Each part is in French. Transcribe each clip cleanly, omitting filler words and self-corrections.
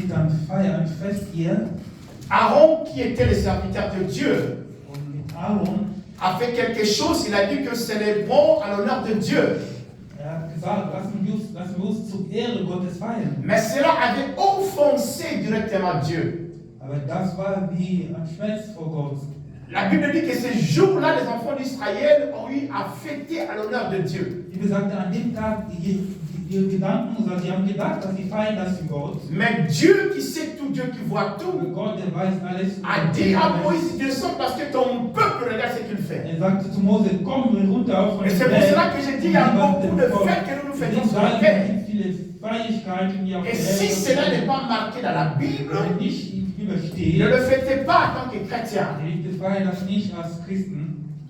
sie dann feiern, Fest hier. Aaron, qui était le serviteur de Dieu, Und mit Aaron, a fait quelque chose. Il a dit que c'est bon à l'honneur de Dieu. hat gesagt, lassen wir uns zur Ehre Gottes feiern. Mais cela avait offensé directement Dieu. Aber das war wie ein Schmerz vor Gott. La Bible dit que ce jour-là, les enfants d'Israël ont eu à fêter à l'honneur de Dieu. Die besagte, an dem Tag, die Gedanken, sie haben gedacht, dass sie feiern das für Gott. Mais Dieu qui sait tout, Dieu qui voit tout, Aber Gott, der weiß alles. a dit à Moïse, descends parce que ton peuple regarde ce qu'il fait. Sagte zu Mose, komm runter von Et c'est pour cela que j'ai dit, il y a beaucoup de fêtes que nous nous faisons sur la terre. Et si cela n'est pas marqué dans la Bible, ne le fêtez pas en tant que chrétien.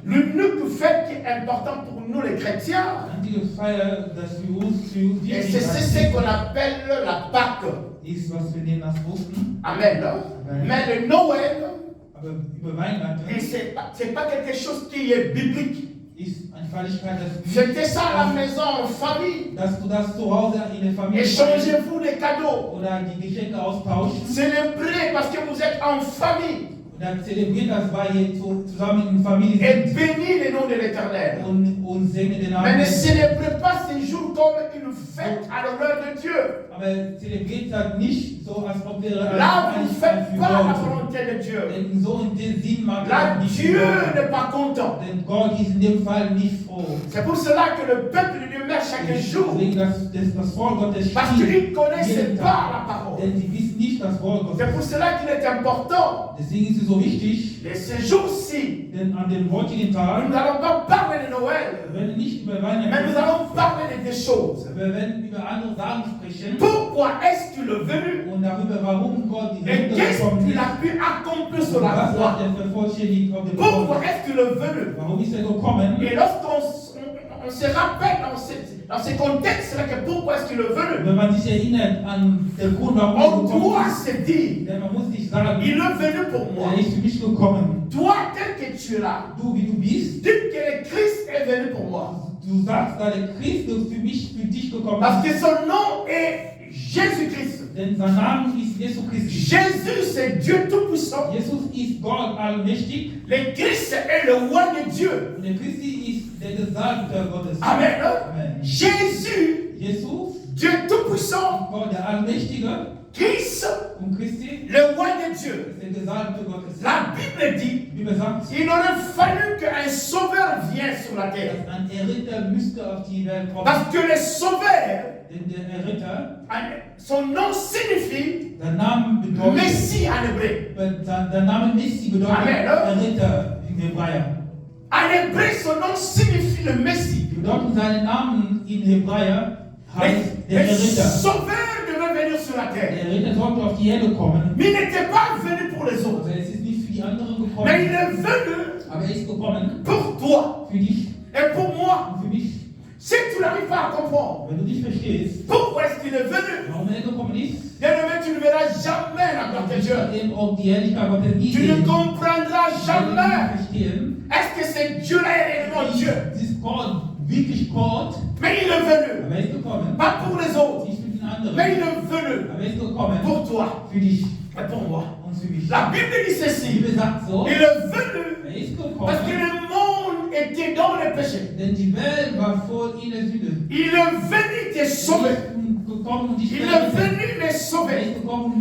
L'unique fête qui est importante pour nous les chrétiens, et c'est ce qu'on appelle la Pâque. Amen. Mais le Noël, et c'est pas quelque chose qui est biblique. Fêtez ça à la maison en famille. Échangez-vous les cadeaux. Célébrez parce que vous êtes en famille. Et bénis le nom de l'Éternel. Mais ne célébrez pas ces jours comme une fête à l'honneur de Dieu. Là, vous ne faites pas la volonté de Dieu. Là, Dieu n'est pas content. C'est pour cela que le peuple lui met chaque jour. Parce qu'ils ne connaissent pas la parole. C'est pour cela qu'il est important. Et ce jour-ci, nous n'allons pas parler de Noël, mais nous allons parler de des choses. Pourquoi est-ce qu'il est venu? Et qu'est-ce qu'il a pu accomplir sur la croix? Pourquoi est-ce qu'il est venu? Et lorsqu'on se rappelle dans ce contexte-là que pourquoi est-ce qu'il est venu, on doit se dire, il est venu pour moi. Toi, tel que tu es là, dis que le Christ est venu pour moi. Parce que son nom est Jésus-Christ. Jésus, c'est Dieu Tout-Puissant. Le Christ est le roi de Dieu. Amen. Jésus, Dieu Tout-Puissant, Christ, le roi de Dieu. La Bible dit, il aurait fallu qu'un sauveur vienne sur la terre. Parce que le sauveur, son nom signifie Messie en hébreu. Amen. En hébreu, son nom signifie le Messie. Le sauveur devait venir sur la terre. Mais il n'était pas venu pour les autres. Mais il est venu pour toi et pour moi. Si tu n'arrives pas à comprendre, pourquoi est-ce qu'il est venu? Bien-aimé, tu ne verras jamais la gloire de Dieu. Tu ne comprendras jamais. Est-ce que ce Dieu-là est réellement Dieu? Mais il est venu. Pas pour les autres. Mais il est venu pour toi et pour moi. La Bible dit ceci. Il est venu parce que le monde était dans le péché. Il est venu te sauver. Il est venu me sauver.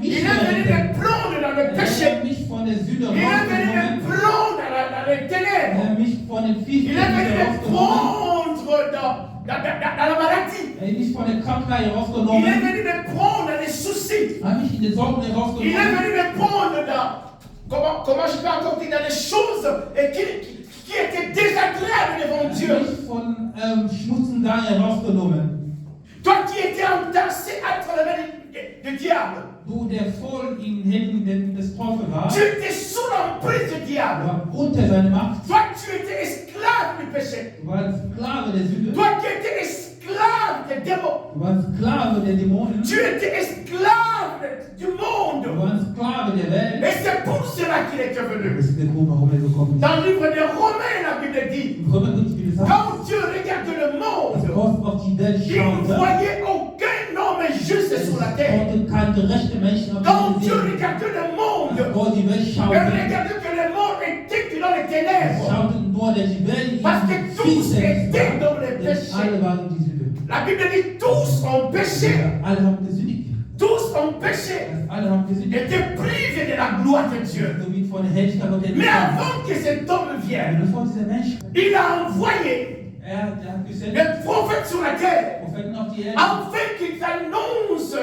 Il est venu me prendre dans le péché. Il est venu me prendre dans les ténèbres. Il est venu me prendre dans la maladie. Il est venu me prendre dans les soucis. Il est venu me prendre dans, comment je peux encore dire, dans les choses qui étaient désagréables devant Dieu. Toi qui étais entassé à travers le diable. Tu étais sous l'emprise du diable. Toi tu étais esclave du péché. Toi qui étais esclave des démons. Tu étais esclave du monde. Et c'est pour cela qu'il est venu. Dans le livre de Romains, la Bible dit, quand Dieu regarde le monde, il ne voyait aucun homme juste sur la terre. gerechte Menschen auf Quand diese Dieu Welt. regardait le monde, Als Gott die Welt il schaute, regardait que le monde était dans les ténèbres. schaute nur, dass die Welt in Parce que tous Finsternis étaient war, dans les denn péchés. alle waren die Sünde. La Bible dit tous ont péché. Alle haben gesündigt. Tous ont péché. Alle haben gesündigt. Étaient privés de la gloire de Dieu. Somit von der Herrlichkeit Gottes. Mais avant que cet homme vienne, Bevor dieser Mensch, il a envoyé hat gesendet, les prophètes sur la terre Propheten auf die Erde, afin qu'ils annoncent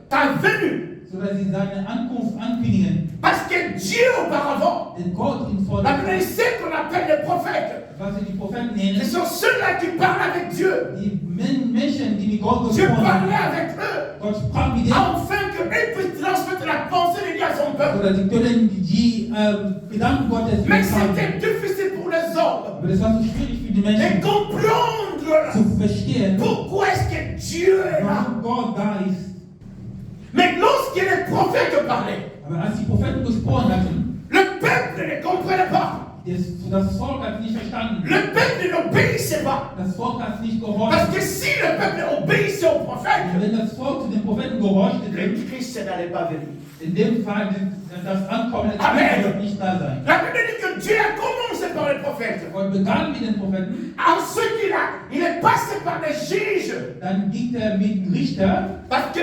ta venue. sodass sie seine Ankunft ankündigen. Parce que Dieu auparavant, Denn Gott in la Bible dit Vordergrund, ce qu'on appelle les prophètes. was wir die Propheten Ce nennen, sont ceux-là qui parlent avec Dieu. die Menschen, die mit Gott Dieu gesprochen parlait haben, avec eux Gott sprach mit denen, afin qu'ils puissent transmettre la pensée de Dieu à son peuple. sodass sie können die Gedanken Gottes Mais mittragen. c'était difficile pour les hommes Aber das war so schwierig für die de Menschen comprendre zu verstehen, pourquoi est-ce que Dieu est là. warum Gott da ist. Mais lorsque les prophètes parlaient, Aber als die Propheten gesprochen hatten, le peuple ne comprenait pas. das Volk hat nicht verstanden. Le peuple n'obéissait pas. Das Volk hat nicht Parce gehorcht. que si le peuple obéissait aux Und prophètes, wenn das Volk zu den Propheten gehorchte, le Christ n'allait pas venir. in dem Fall das Ankommen des Amen. Christus wird nicht da sein. La Bible dit que Dieu a commencé par les prophètes. Gott begann mit den Propheten, Ensuite, il est passé par les juges. dann ging er mit dem Richter, Parce que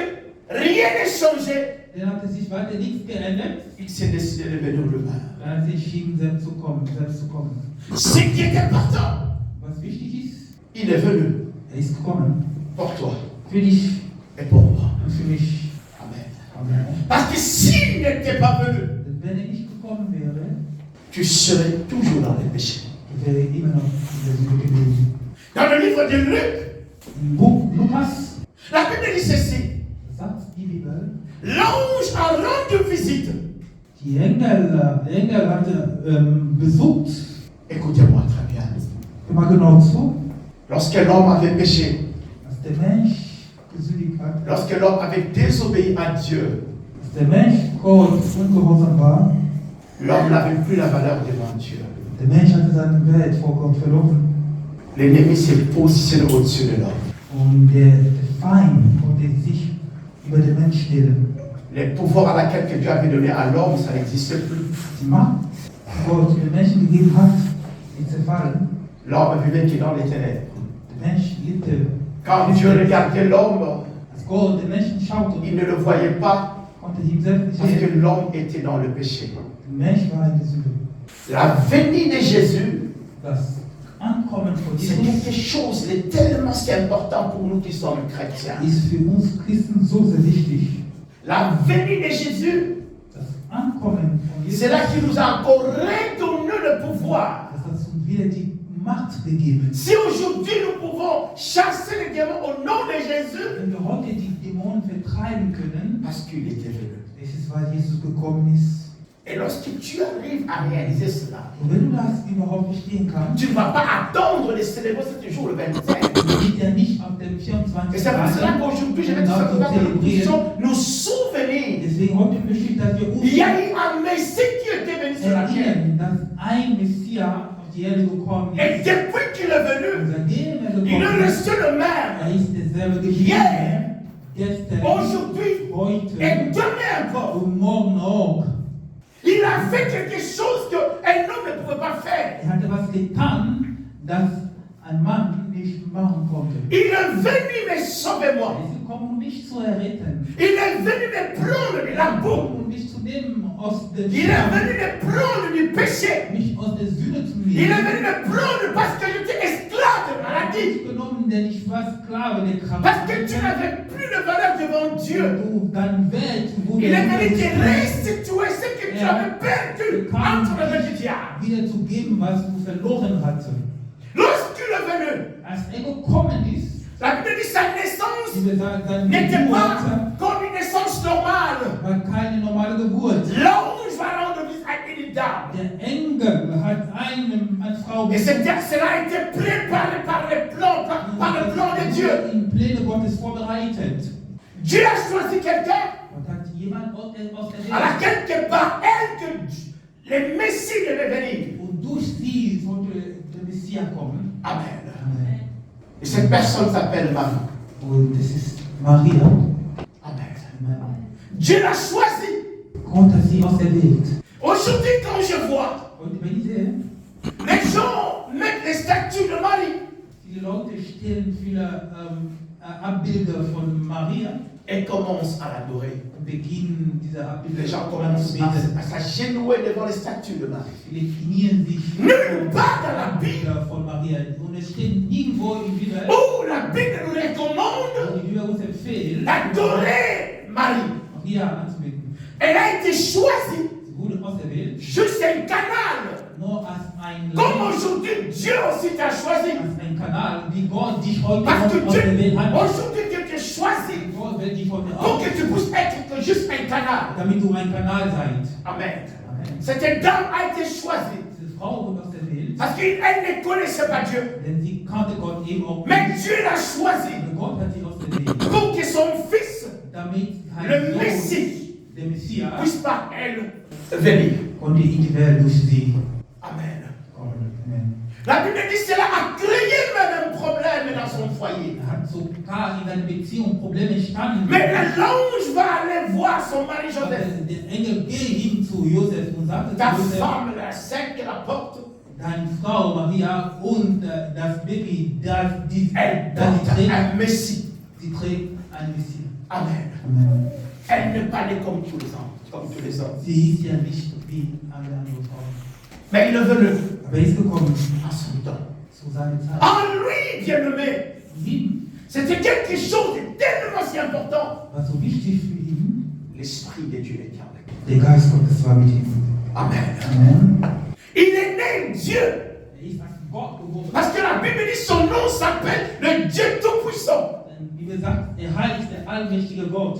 rien n'est changé. dann hatte sich weiter nichts geändert. Il s'est décidé de venir lui-même. Dann hat sich entschieden, selbst zu kommen. Ce qui est important, Was wichtig ist, il est venu ist gekommen. pour toi Für dich et pour moi. und für mich. Amen. Amen. Parce que s'il n'était pas venu, Denn wenn er nicht gekommen wäre, tu serais toujours dans les péchés. wäre er immer noch in der Sünde gewesen. Dans le livre de Luc, Im Buch Lukas la Bible dit ceci. sagt die Bibel, L'ange a rendu visite. der Engel hatte besucht, Écoutez-moi très bien. hör mal genau zu, Lorsque l'homme avait péché, dass der Mensch gesündigt hat, lorsque l'homme avait désobéi à Dieu, dass der Mensch Gott ungehorsam war, l'homme n'avait plus la valeur devant Dieu. der Mensch hatte seinen Wert vor Gott verloren L'ennemi s'est positionné au-dessus de l'homme. und der Feind konnte sich über den Mensch stellen. Les pouvoirs à laquelle que Dieu avait donné à l'homme, ça n'existait plus. Die Macht, die Gott den Menschen gegeben hat, ist zerfallen. L'homme vivait qui dans les ténèbres. Der Mensch lebte. Quand Dieu regardait l'homme, Als Gott den Menschen schaute, il ne le voyait pas konnte ihm selbst nicht parce sehen. que l'homme était dans le péché. Der Mensch war in der Sünde. La venue de Jésus, Das Ankommen von c'est Jesus quelque chose de tellement si important pour nous qui sommes chrétiens. ist für uns Christen so sehr wichtig. La venue de Jésus, Das Ankommen von Jesus, c'est là qu'il nous a encore redonné le pouvoir. das hat uns wieder die Macht gegeben. Si aujourd'hui nous pouvons chasser les démons au nom de Jésus, Wenn wir heute die Dämonen vertreiben können, parce qu'il était venu. es ist, weil Jesus gekommen ist. Et lorsque tu arrives à réaliser cela, Und wenn du das überhaupt verstehen kannst, tu ne vas pas attendre de célébrer ce jour le 25. geht er nicht auf dem Et 24. c'est pour cela Tag. qu'aujourd'hui, je vais tout simplement que nous puissions nous souvenir. Deswegen heute möchte ich, dass wir uns Il y a eu un Messie qui était venu sur la terre. erinnern, dass ein Messias auf die Erde gekommen Et ist. depuis qu'il est venu, Und seitdem er il gekommen est ist, resté le même. er ist derselbe geblieben. Hier, Gestern, aujourd'hui heute et demain encore. und morgen auch. Il a fait quelque chose qu'un homme ne pouvait pas faire. Er hatte was getan, das ein Mann nicht machen konnte. Il est venu me sauver Er moi. ist gekommen, um mich zu erretten. Il est venu me prendre de la boue. Um mich zu nehmen aus der Il est venu me prendre du péché. mich aus der Sünde zu Il est nehmen. venu me prendre parce que j'étais esclave de maladie. Genommen, denn ich war Sklave der Parce que tu Krankheit. n'avais plus de valeur devant Dieu. Du, dein Welt wurde Il est venu te restituer ce que tu Ja. avais perdu entre les mains du diable. wieder zu geben, was du verloren hattest. Lorsqu'il est venu, Als er gekommen ist, la Bible dit sa naissance wie wir sagen, seine n'était Geburt pas comme une naissance normale. war keine normale Geburt. L'ange va rendre visite à une dame. Der Engel hat eine Frau Et cela a été préparé par le plan de Dieu. in Pläne Gottes vorbereitet. Dieu a choisi quelqu'un Und hat jemand aus der à Welt. laquelle que par elle que le Messie devait venir. Und durch sie sollte der Messias kommen. Amen. Amen. Et cette personne s'appelle Marie. Und das ist Maria. Amen. Amen. Dieu l'a choisi. Gott hat sie auserwählt. Aujourd'hui, quand je vois, Und wenn ich sehe, les gens mettent les statues de Marie. viele Leute stellen viele Abbilder von Maria Et commencent à l'adorer. und beginnen diese Abbilder Les gens zu commencent beten. à s'agenouiller devant les statues de Marie. Viele knien sich Nulle part dans la vor Bilder von Maria. Und es steht nirgendwo in der Bibel, Où la Bible nous recommande wo die Bibel uns empfiehlt, d'adorer Marie. Maria anzubeten. Elle a été choisie Sie wurde auserwählt, juste un canal. nur als ein Comme aujourd'hui, Dieu aussi t'a choisi. als ein Kanal, wie Gott dich heute Parce que Dieu, auserwählt hat. aujourd'hui, Dieu t'a choisi Gott wird dich heute pour que tu puisses être que juste un canal. damit du ein Kanal seid. Amen. Amen. Cette dame a été choisie Diese Frau wurde auserwählt, parce qu'elle ne connaissait pas Dieu. denn sie kannte Gott eben auch Mais nicht. Dieu l'a choisie Und Gott hat sie auserwählt, pour que son fils, damit le sein Sohn, Messie, der Messias, puisse par elle venir. konnte in die Welt durch sie. Amen. Amen. La Bible dit cela a créé même un problème dans son foyer. Er hat sogar in seiner Beziehung Probleme entstanden. Mais l'ange va aller voir son mari Aber Joseph. der Engel geht hin zu Josef und sagte Ta zu Josef, femme, la scène qui la porte, deine Frau Maria und das Baby, elle das porte sie trägt, un Messie. sie trägt ein Messias. Amen. Amen. Elle n'est pas née comme tous les hommes. Comme tous les hommes. Sie ist ja nicht wie alle anderen Frauen. Mais il est venu Aber er ist gekommen à son temps. zu seiner Zeit. En lui, bien-aimé, Ihm, c'était quelque chose de tellement si important. was so wichtig für ihn, L'Esprit de Dieu était avec lui. der Geist Gottes war mit ihm. Amen. Amen. Il est né Dieu. Er ist als Gott geworden. Parce que la Bible dit son nom s'appelle le Dieu Tout-Puissant. Denn die Bibel sagt, der heiligste, allmächtige Gott.